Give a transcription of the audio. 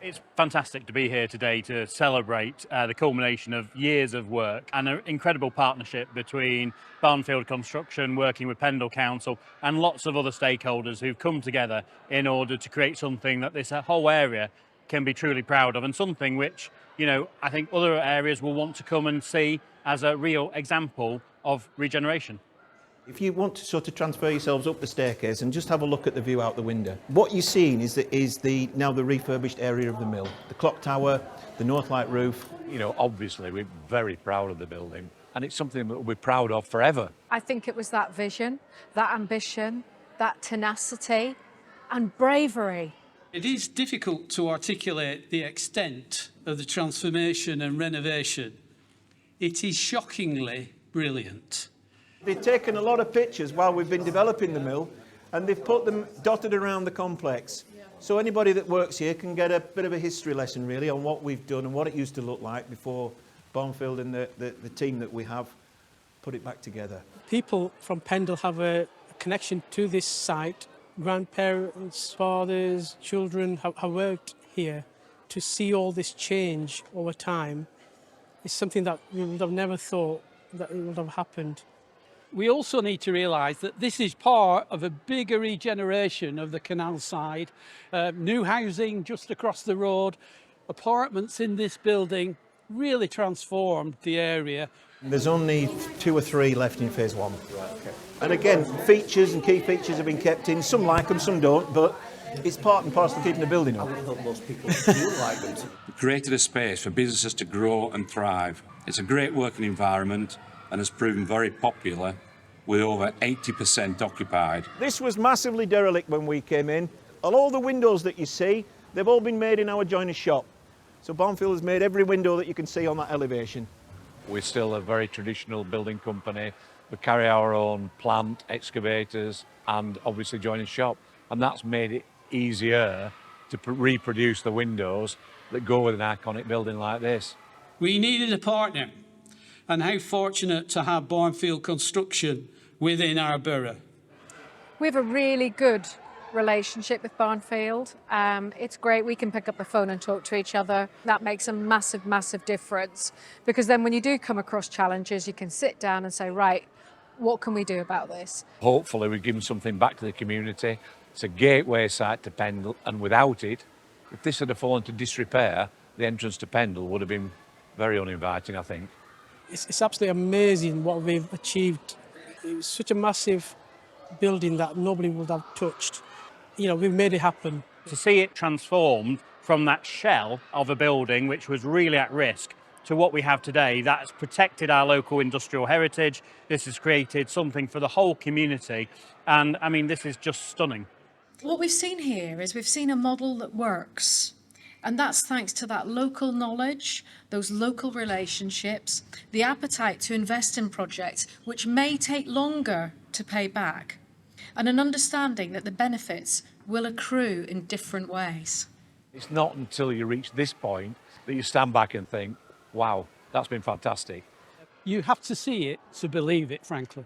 It's fantastic to be here today to celebrate the culmination of years of work and an incredible partnership between Brierfield Construction, working with Pendle Council and lots of other stakeholders who've come together in order to create something that this whole area can be truly proud of, and something which, I think other areas will want to come and see as a real example of regeneration. If you want to sort of transfer yourselves up the staircase and just have a look at the view out the window, what you're seeing is now the refurbished area of the mill, the clock tower, the Northlight roof. Obviously we're very proud of the building, and it's something that we'll be proud of forever. I think it was that vision, that ambition, that tenacity and bravery. It is difficult to articulate the extent of the transformation and renovation. It is shockingly brilliant. They've taken a lot of pictures while we've been developing the mill, and they've put them dotted around the complex. So anybody that works here can get a bit of a history lesson really on what we've done and what it used to look like before Brierfield and the team that we have put it back together. People from Pendle have a connection to this site. Grandparents, fathers, children have worked here. To see all this change over time is something that we would have never thought that it would have happened. We also need to realise that this is part of a bigger regeneration of the canal side. New housing just across the road, apartments in this building really transformed the area. There's only 2 or 3 left in phase 1. And again, features and key features have been kept in. Some like them, some don't, but it's part and parcel of keeping the building up. Most people feel like them. We created a space for businesses to grow and thrive. It's a great working environment and has proven very popular, with over 80% occupied. This was massively derelict when we came in. And all the windows that you see, they've all been made in our joiner's shop. So Brierfield has made every window that you can see on that elevation. We're still a very traditional building company. We carry our own plant, excavators, and obviously joiner's shop. And that's made it easier to reproduce the windows that go with an iconic building like this. We needed a partner, and how fortunate to have Brierfield Construction within our borough. We have a really good relationship with Brierfield. It's great. We can pick up the phone and talk to each other. That makes a massive, massive difference, because then when you do come across challenges, you can sit down and say, right, what can we do about this? Hopefully we've given something back to the community. It's a gateway site to Pendle, and without it, if this had fallen to disrepair, the entrance to Pendle would have been very uninviting, I think. It's absolutely amazing what we've achieved. It was such a massive building that nobody would have touched. We've made it happen. To see it transformed from that shell of a building which was really at risk to what we have today, that's protected our local industrial heritage. This has created something for the whole community, and I mean, this is just stunning. What we've seen here is we've seen a model that works. And that's thanks to that local knowledge, those local relationships, the appetite to invest in projects which may take longer to pay back, and an understanding that the benefits will accrue in different ways. It's not until you reach this point that you stand back and think, wow, that's been fantastic. You have to see it to believe it, frankly.